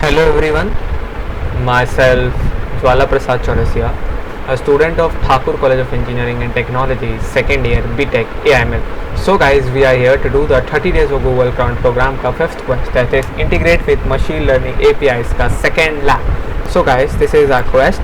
Hello everyone, myself Jwala Prasad Chaurasia, a student of Thakur College of Engineering and Technology, second year BTech AIML. So guys, we are here to do the 30 days of Google Cloud program का fifth quest, that is integrate with machine learning APIs का second lab. So guys, this is our quest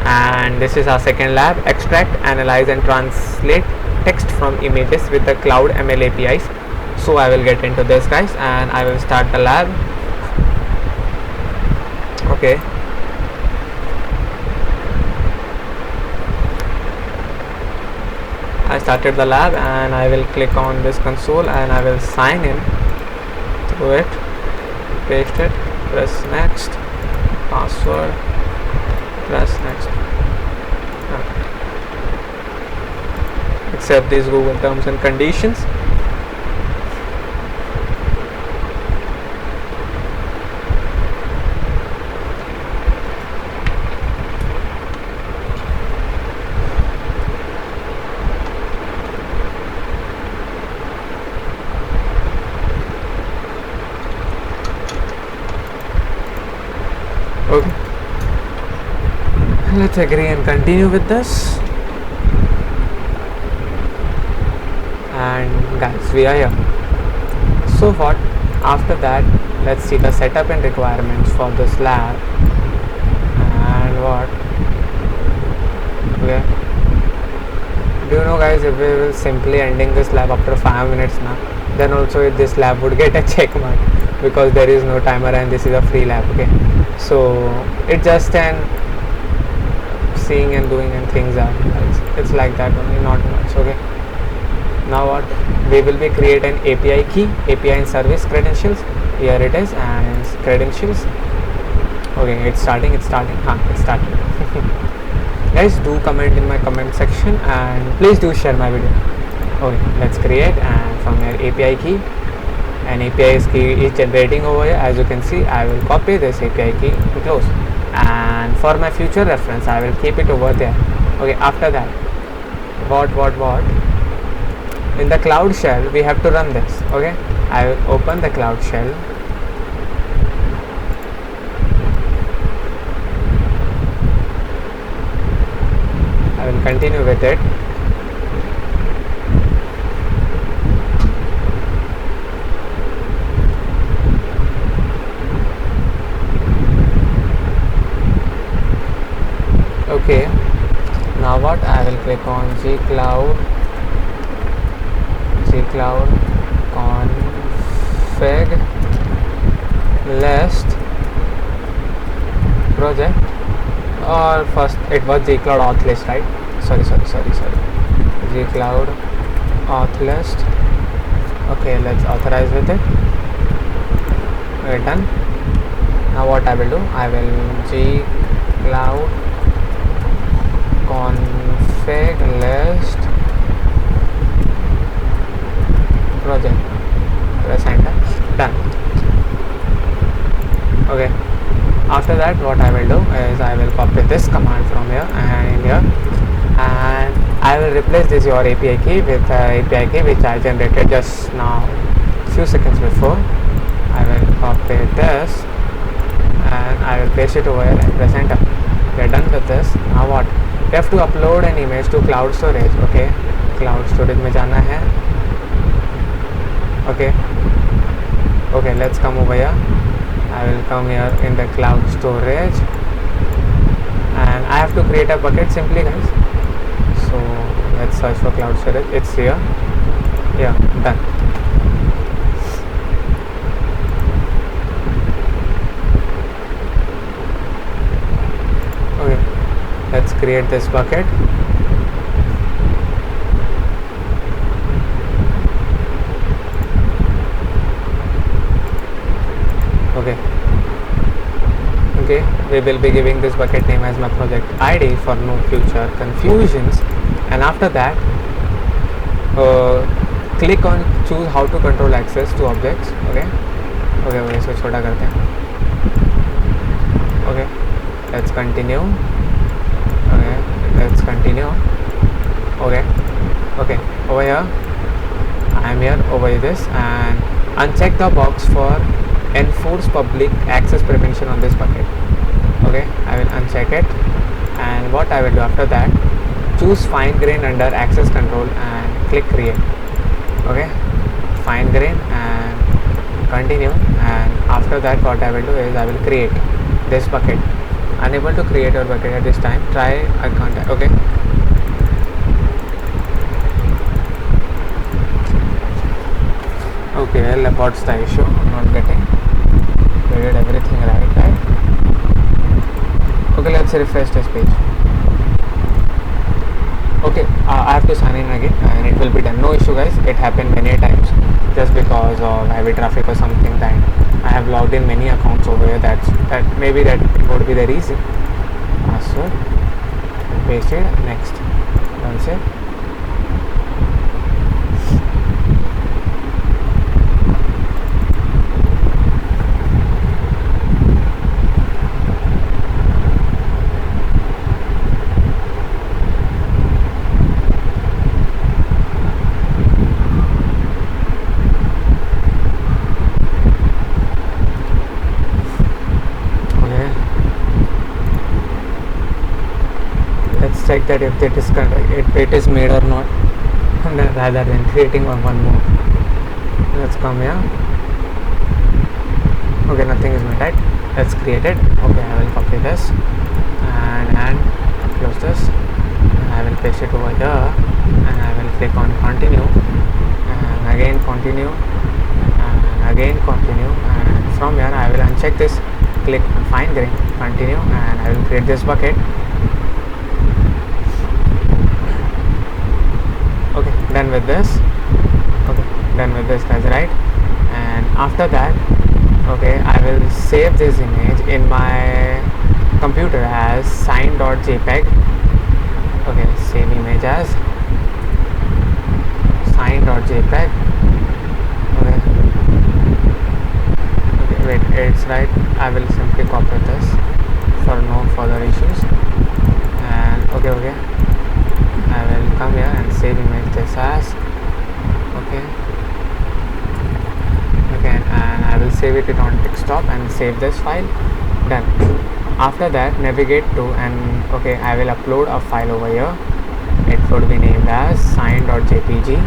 and this is our second lab, extract, analyze and translate text from images with the cloud ML APIs. So I will get into this guys and I will start the lab. Okay, I started the lab and I will click on this console and I will sign in through it, paste it, press next, password, press next, accept these Google terms and conditions. Okay, let's agree and continue with this. And guys, we are here. So what? After that, let's see the setup and requirements for this lab. And what? Okay. Do you know, guys? If we will simply ending this lab after 5 minutes now, then also this lab would get a check mark because there is no timer and this is a free lab. Okay. So it's just an seeing and doing and things are it's like that only, not much. Okay, now what we will be create an API key, API and service credentials. Here it is and credentials. Okay, it's starting. It's starting. Guys, do comment in my comment section and please do share my video. Okay, let's create and from here API key. An API key is generating over here. As you can see, I will copy this API key to close, and for my future reference I will keep it over there. Okay, after that what in the cloud shell we have to run this. Okay, I will open the cloud shell. I will continue with it. Okay, now what I will click on gcloud config list project, or first it was gcloud auth list, right? Sorry, gcloud auth list. Okay, let's authorize with it. Okay, done. Now what I will do, I will gcloud config list project, press enter, done. Okay, after that what I will do is I will copy this command from here and here, and I will replace this your API key with API key which I generated just now few seconds before. I will copy this and I will paste it over here and press enter. We are done with this. Now what? We have to upload an image to cloud storage. Okay, cloud storage में जाना है. Okay, let's come over here. I will come here in the cloud storage and I have to create a bucket simply, guys. So let's search for cloud storage. It's here. Yeah, done. Okay, let's create this bucket. Okay, we will be giving this bucket name as my project ID for no future confusions, and after that click on choose how to control access to objects. Okay, इसको छोटा करते हैं. Okay, let's continue. Okay, over here I am here over this, and uncheck the box for enforce public access prevention on this bucket. Okay, I will uncheck it, and what I will do after that, choose fine grain under access control and click create. Okay, fine grain and continue, and after that what I will do is I will create this bucket. Unable to create your bucket at this time, try a contact. Okay, okay, what's the issue? I'm not getting. We did everything right? Okay, let's refresh this page. Okay, I have to sign in again and it will be done. No issue guys, it happened many times just because of heavy traffic or something that I have logged in many accounts over here. That maybe that would be the reason. Password, paste it, next, that's it. Check that if it is made or not rather than creating one more. Let's come here. Okay, nothing is made, right? Let's create it. Okay, I will copy this and close this, and I will paste it over here, and I will click on continue, and again continue, and again continue, and from here I will uncheck this, click on fine grain, continue, and I will create this bucket. Okay, done with this. Okay, done with this guys, right? And after that, okay, I will save this image in my computer as sign.jpg. Okay, save image as sign.jpg. Okay, wait, it's right. I will simply copy this for no further issues, and okay, I will come here and save image this as okay, and I will save it on desktop and save this file. Done. After that, navigate to, and okay, I will upload a file over here. It would be named as sign.jpg.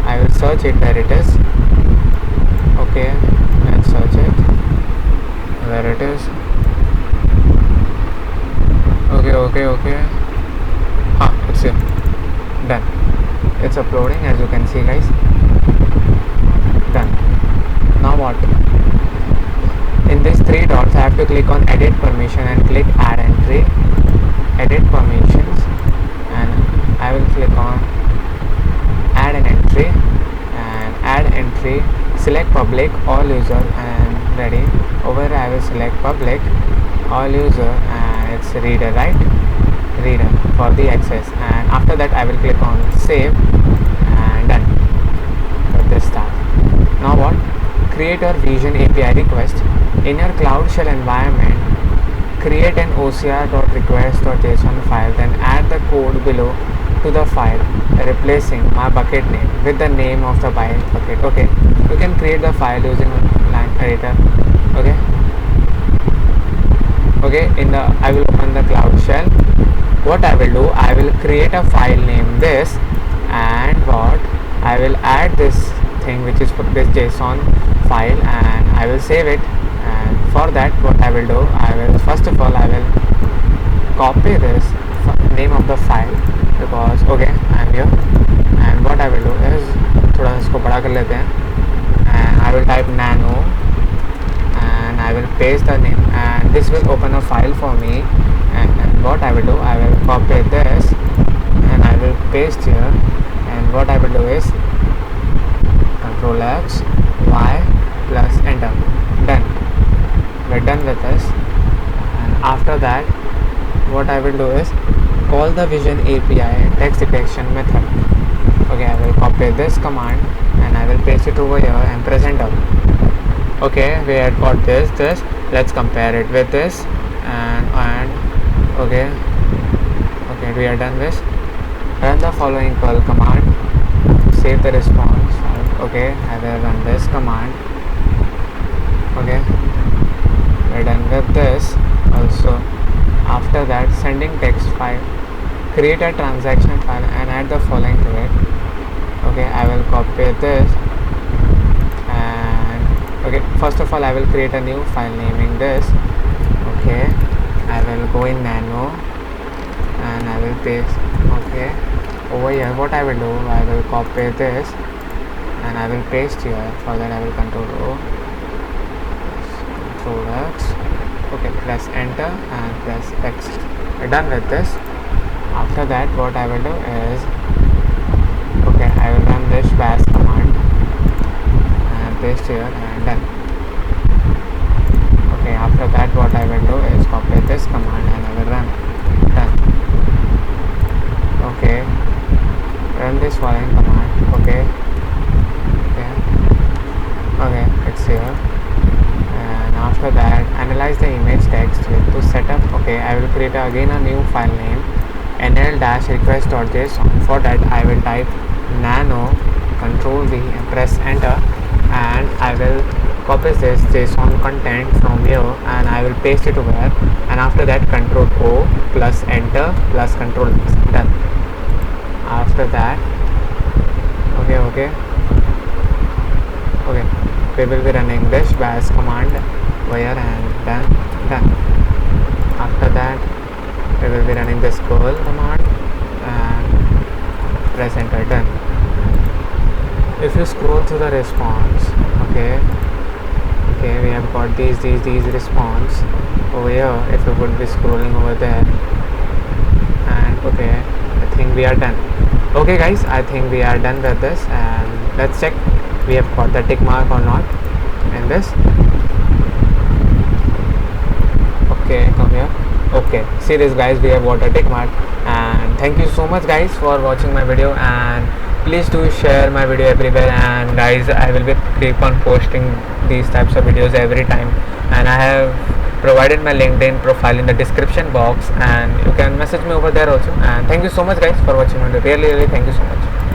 I will search it where it is. Okay, let's search it where it is. Okay. It's here. Done. It's uploading, as you can see guys. Done. Now what? In these three dots I have to click on edit permission and click add entry. Edit permissions, and I will click on add an entry, and add entry, select public all user, and ready. Over here I will select public all user, and it's reader, right? Reader for the access, and after that I will click on save, and done with this stuff. Now what? Create your Vision API request in your Cloud Shell environment. Create an OCR.request.json file, then add the code below to the file, replacing my bucket name with the name of the bucket. Okay, you can create the file using line editor. Okay, I will open the Cloud Shell. What I will do, I will create a file name this, and what I will add this thing which is for this JSON file, and I will save it. And for that, what I will do, I will first of all I will copy this name of the file, because okay, I am here, and what I will do is थोड़ा इसको बड़ा कर लेते हैं, and I will type nano, and I will paste the name, and this will open a file for me. And what I will do, I will copy this and I will paste here, and what I will do is Ctrl X, Y plus enter. Done. We're done with this, and after that what I will do is call the Vision API text detection method. Okay, I will copy this command and I will paste it over here and press enter. Okay, we had got this. Let's compare it with this, and okay, we are done this. Run the following curl command, save the response. Okay, I will run this command, Okay, we're done with this. Also, after that, sending text file, create a transaction file and add the following to it. Okay, I will copy this, and okay, first of all I will create a new file naming this. Okay, I will go in Nano and I will paste. Okay, over here what I will do, I will copy this and I will paste here. For that I will control O, control X. Okay, press enter and press X. We're done with this. After that what I will do is, okay, I will run this bash command and paste here and done. Okay, after that what I will do is copy this command and I will run. Done. Okay, run this following command. Okay, it's here. And after that, analyze the image text to setup. Okay, I will create again a new file name, nl-request.json. For that I will type nano, control V and press enter, and I will copy this JSON content from here and I will paste it over here, and after that control O plus enter plus control X. Done. After that, okay, we will be running this bash command over here and done. After that we will be running this curl command and press enter. Done. If you scroll through the response, okay, we have got these response over here. If you would be scrolling over there, and okay, I think we are done. Okay guys, I think we are done with this, and let's check we have got the tick mark or not in this. Okay, come here. Okay, see this guys, we have got a tick mark. And thank you so much guys for watching my video, and please do share my video everywhere. And guys, I will be keep on posting these types of videos every time, and I have provided my LinkedIn profile in the description box, and you can message me over there also. And thank you so much guys for watching my video. Really thank you so much.